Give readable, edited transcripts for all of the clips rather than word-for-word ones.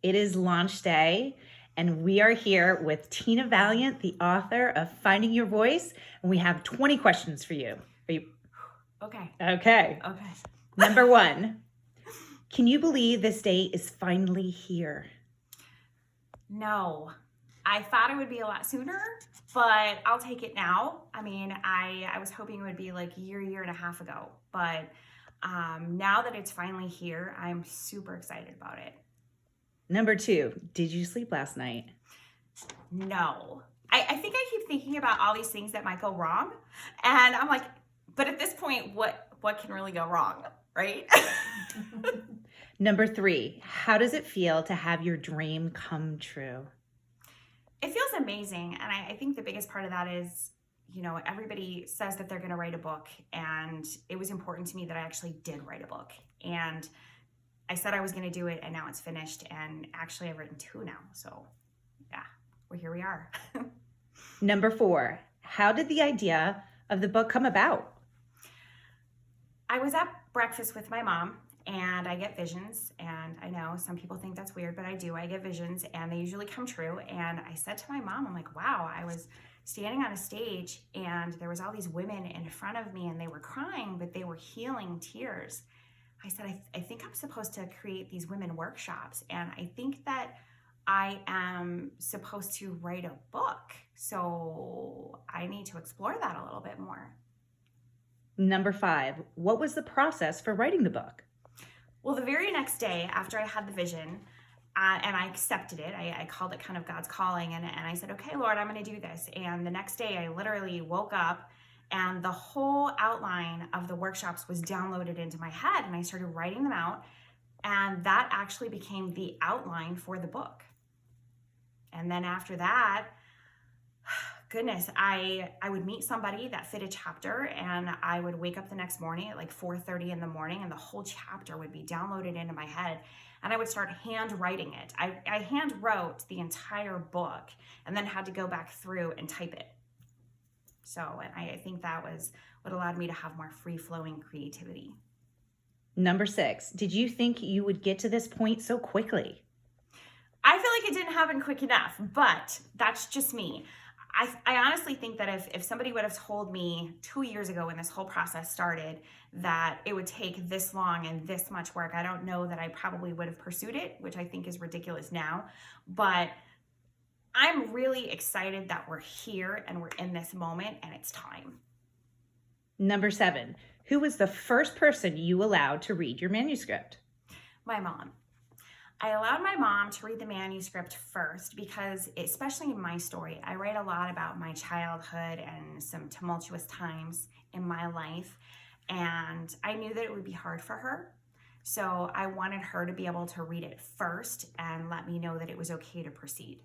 It is launch day, and we are here with Tina Valiant, the author of Finding Your Voice, and we have 20 questions for you. Are you Okay? okay? Okay. Number one, can you believe this day is finally here? No, I thought it would be a lot sooner, but I'll take it now. I mean, I was hoping it would be like a year and a half ago, but now that it's finally here, I'm super excited about it. Number two, did you sleep last night? No, I think I keep thinking about all these things that might go wrong, and I'm like, but at this point, what can really go wrong, right? Number three, how does it feel to have your dream come true? It feels amazing, and I think the biggest part of that is, everybody says that they're going to write a book, and it was important to me that I actually did write a book. And I said I was going to do it, and now it's finished, and actually I've written 2 now. So yeah, well, here we are. Number four, how did the idea of the book come about? I was at breakfast with my mom, and I get visions, and I know some people think that's weird, but I do. I get visions, and they usually come true. And I said to my mom, I'm like, wow, I was standing on a stage, and there was all these women in front of me, and they were crying, but they were healing tears. I said, I think I'm supposed to create these women workshops, and I think that I am supposed to write a book. So I need to explore that a little bit more. Number five, what was the process for writing the book? Well, the very next day after I had the vision, and I accepted it, I called it kind of God's calling, and I said, okay, Lord, I'm going to do this. And the next day I literally woke up, and the whole outline of the workshops was downloaded into my head, and I started writing them out, and that actually became the outline for the book. And then after that, goodness, I would meet somebody that fit a chapter, and I would wake up the next morning at like 4:30 in the morning, and the whole chapter would be downloaded into my head, and I would start hand writing it. I hand wrote the entire book and then had to go back through and type it. So, and I think that was what allowed me to have more free-flowing creativity. Number six, did you think you would get to this point so quickly? I feel like it didn't happen quick enough, but that's just me. I honestly think that if somebody would have told me 2 years ago when this whole process started that it would take this long and this much work, I don't know that I probably would have pursued it, which I think is ridiculous now. But I'm really excited that we're here and we're in this moment and it's time. Number seven, who was the first person you allowed to read your manuscript? My mom. I allowed my mom to read the manuscript first because, especially in my story, I write a lot about my childhood and some tumultuous times in my life, and I knew that it would be hard for her. So I wanted her to be able to read it first and let me know that it was okay to proceed.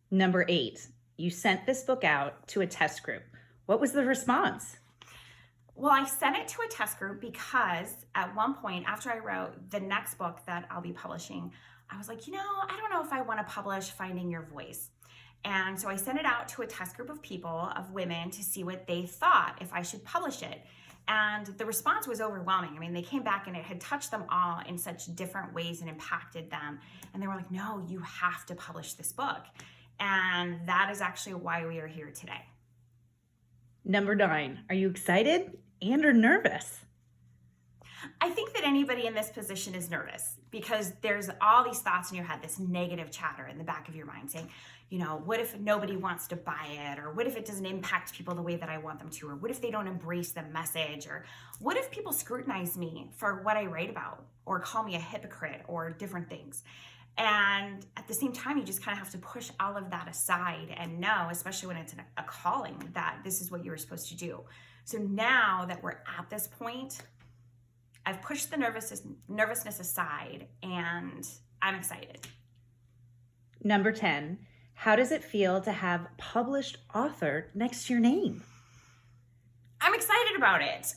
Number eight, you sent this book out to a test group. What was the response? Well, I sent it to a test group because at one point after I wrote the next book that I'll be publishing, I was like, I don't know if I want to publish Finding Your Voice. And so I sent it out to a test group of people, of women, to see what they thought if I should publish it. And the response was overwhelming. I mean, they came back and it had touched them all in such different ways and impacted them. And they were like, no, you have to publish this book. And that is actually why we are here today. Number nine, are you excited and or nervous? I think that anybody in this position is nervous because there's all these thoughts in your head, this negative chatter in the back of your mind saying, what if nobody wants to buy it? Or what if it doesn't impact people the way that I want them to? Or what if they don't embrace the message? Or what if people scrutinize me for what I write about or call me a hypocrite or different things? And at the same time, you just kind of have to push all of that aside and know, especially when it's a calling, that this is what you were supposed to do. So now that we're at this point, I've pushed the nervousness aside and I'm excited. Number 10, how does it feel to have published author next to your name? I'm excited about it.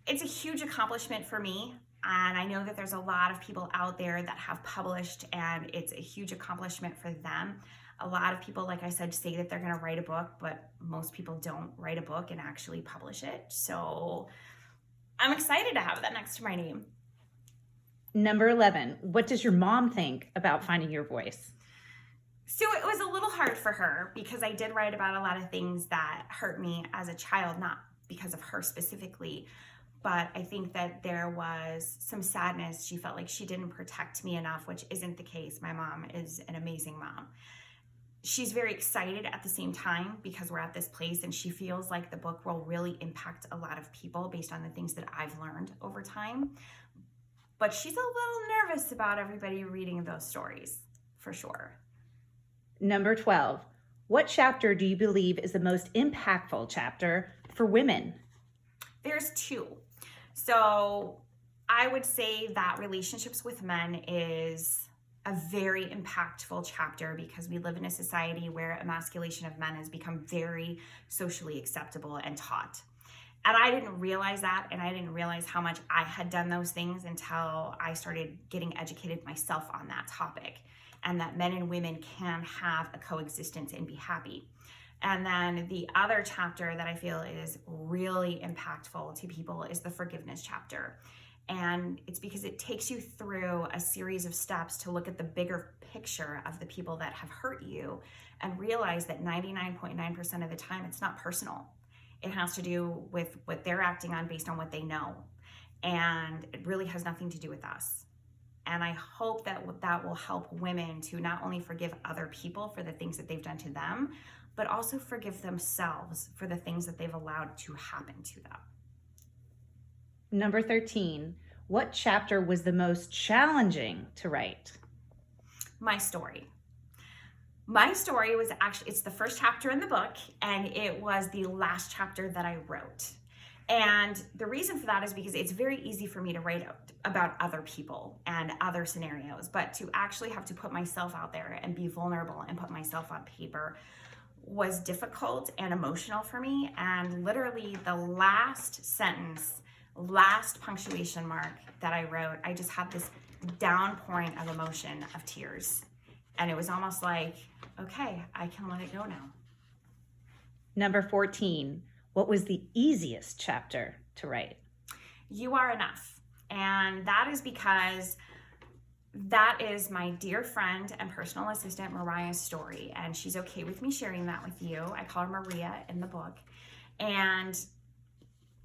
It's a huge accomplishment for me. And I know that there's a lot of people out there that have published and it's a huge accomplishment for them. A lot of people, like I said, say that they're going to write a book, but most people don't write a book and actually publish it. So I'm excited to have that next to my name. Number 11, what does your mom think about finding your voice? So it was a little hard for her because I did write about a lot of things that hurt me as a child, not because of her specifically, but I think that there was some sadness. She felt like she didn't protect me enough, which isn't the case. My mom is an amazing mom. She's very excited at the same time because we're at this place and she feels like the book will really impact a lot of people based on the things that I've learned over time. But she's a little nervous about everybody reading those stories, for sure. Number 12, what chapter do you believe is the most impactful chapter for women? There's two. So I would say that relationships with men is a very impactful chapter because we live in a society where emasculation of men has become very socially acceptable and taught. And I didn't realize that, and I didn't realize how much I had done those things until I started getting educated myself on that topic, and that men and women can have a coexistence and be happy. And then the other chapter that I feel is really impactful to people is the forgiveness chapter. And it's because it takes you through a series of steps to look at the bigger picture of the people that have hurt you and realize that 99.9% of the time it's not personal. It has to do with what they're acting on based on what they know. And it really has nothing to do with us. And I hope that that will help women to not only forgive other people for the things that they've done to them, but also forgive themselves for the things that they've allowed to happen to them. Number 13, what chapter was the most challenging to write? My story. My story was actually, it's the first chapter in the book, and it was the last chapter that I wrote. And the reason for that is because it's very easy for me to write about other people and other scenarios, but to actually have to put myself out there and be vulnerable and put myself on paper was difficult and emotional for me. And literally the last sentence, last punctuation mark that I wrote, I just had this downpouring of emotion, of tears. And it was almost like, okay, I can let it go now. Number 14, what was the easiest chapter to write? You Are Enough. And that is because that is my dear friend and personal assistant, Mariah's story. And she's okay with me sharing that with you. I call her Maria in the book. And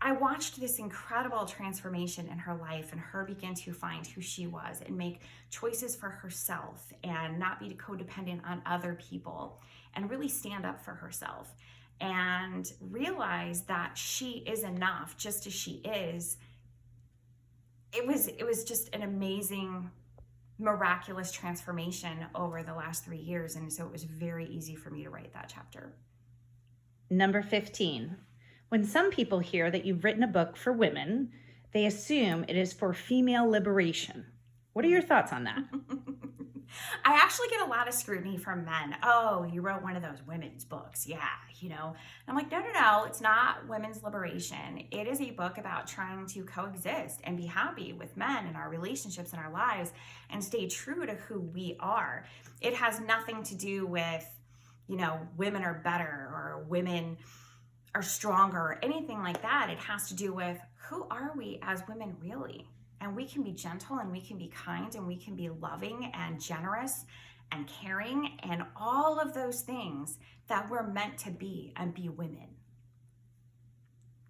I watched this incredible transformation in her life and her begin to find who she was and make choices for herself and not be codependent on other people and really stand up for herself and realize that she is enough just as she is. It was just an amazing, miraculous transformation over the last 3 years. And so it was very easy for me to write that chapter. Number 15, when some people hear that you've written a book for women, they assume it is for female liberation. What are your thoughts on that? I actually get a lot of scrutiny from men. Oh, you wrote one of those women's books. Yeah, you know. And I'm like, no, it's not women's liberation. It is a book about trying to coexist and be happy with men in our relationships and our lives and stay true to who we are. It has nothing to do with, you know, women are better or women are stronger or anything like that. It has to do with who are we as women really? And we can be gentle and we can be kind and we can be loving and generous and caring and all of those things that we're meant to be and be women.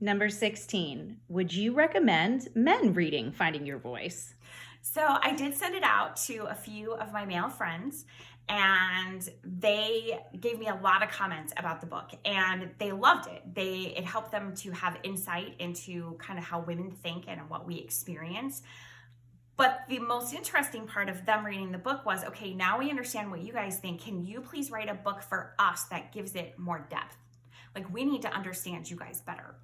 Number 16, would you recommend men reading Finding Your Voice? So I did send it out to a few of my male friends and they gave me a lot of comments about the book and they loved it. It helped them to have insight into kind of how women think and what we experience. But the most interesting part of them reading the book was, okay, now we understand what you guys think. Can you please write a book for us that gives it more depth? Like, we need to understand you guys better.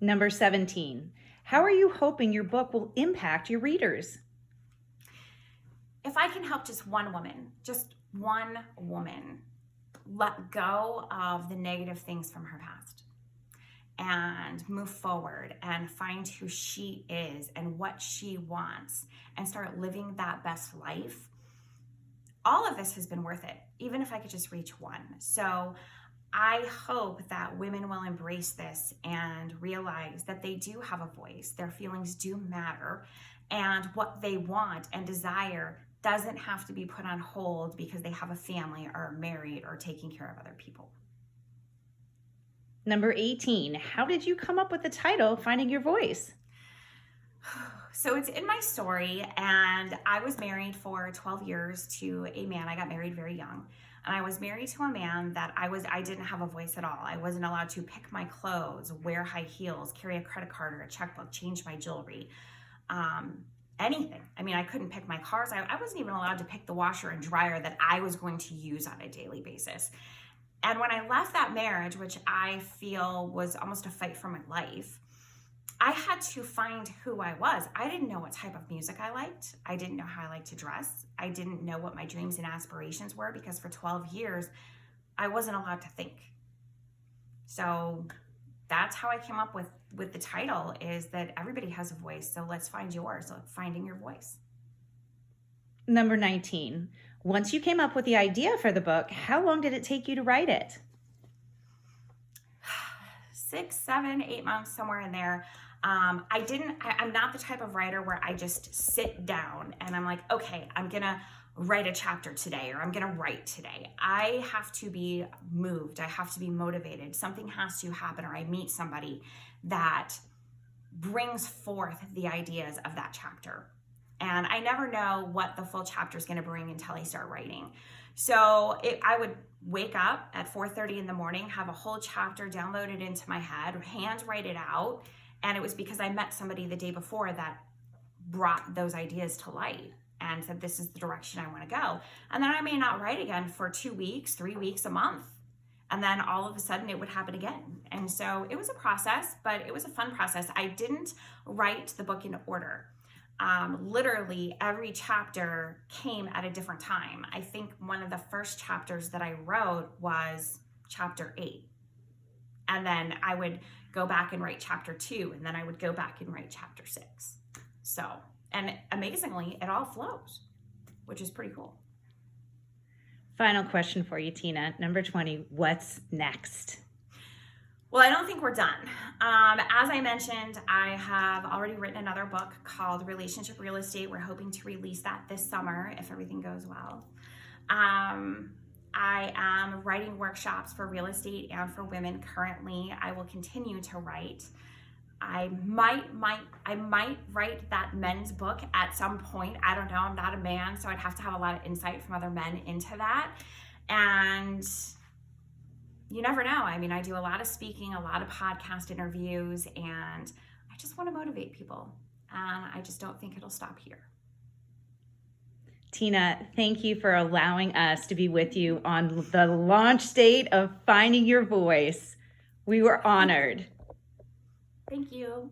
Number 17, how are you hoping your book will impact your readers? If I can help just one woman let go of the negative things from her past and move forward and find who she is and what she wants and start living that best life, all of this has been worth it, even if I could just reach one. So I hope that women will embrace this and realize that they do have a voice, their feelings do matter, and what they want and desire doesn't have to be put on hold because they have a family or are married or taking care of other people. Number 18, how did you come up with the title, Finding Your Voice? So it's in my story, and I was married for 12 years to a man. I got married very young, and I was married to a man that I didn't have a voice at all. I wasn't allowed to pick my clothes, wear high heels, carry a credit card or a checkbook, change my jewelry, anything. I mean, I couldn't pick my cars. I wasn't even allowed to pick the washer and dryer that I was going to use on a daily basis. And when I left that marriage, which I feel was almost a fight for my life, I had to find who I was. I didn't know what type of music I liked. I didn't know how I liked to dress. I didn't know what my dreams and aspirations were because for 12 years, I wasn't allowed to think. So that's how I came up with the title, is that everybody has a voice. So let's find yours, so Finding Your Voice. Number 19, once you came up with the idea for the book, how long did it take you to write it? 6, 7, 8 months, somewhere in there. I'm not the type of writer where I just sit down and I'm like, okay, I'm gonna write a chapter today, or I'm gonna write today. I have to be moved. I have to be motivated. Something has to happen, or I meet somebody that brings forth the ideas of that chapter. And I never know what the full chapter is gonna bring until I start writing. So I would wake up at 4:30 in the morning, have a whole chapter downloaded into my head, hand write it out. And it was because I met somebody the day before that brought those ideas to light and said, this is the direction I want to go. And then I may not write again for 2 weeks, 3 weeks, a month. And then all of a sudden it would happen again. And so it was a process, but it was a fun process. I didn't write the book in order. Literally every chapter came at a different time. I think one of the first chapters that I wrote was chapter 8. And then I would go back and write chapter 2, and then I would go back and write chapter 6. So, and amazingly, it all flows, which is pretty cool. Final question for you, Tina. Number 20, what's next? Well, I don't think we're done. As I mentioned, I have already written another book called Relationship Real Estate. We're hoping to release that this summer if everything goes well. I am writing workshops for real estate and for women currently. I will continue to write. I might write that men's book at some point. I don't know. I'm not a man, so I'd have to have a lot of insight from other men into that. And you never know. I mean, I do a lot of speaking, a lot of podcast interviews, and I just want to motivate people. And I just don't think it'll stop here. Tina, thank you for allowing us to be with you on the launch date of Finding Your Voice. We were honored. Thank you.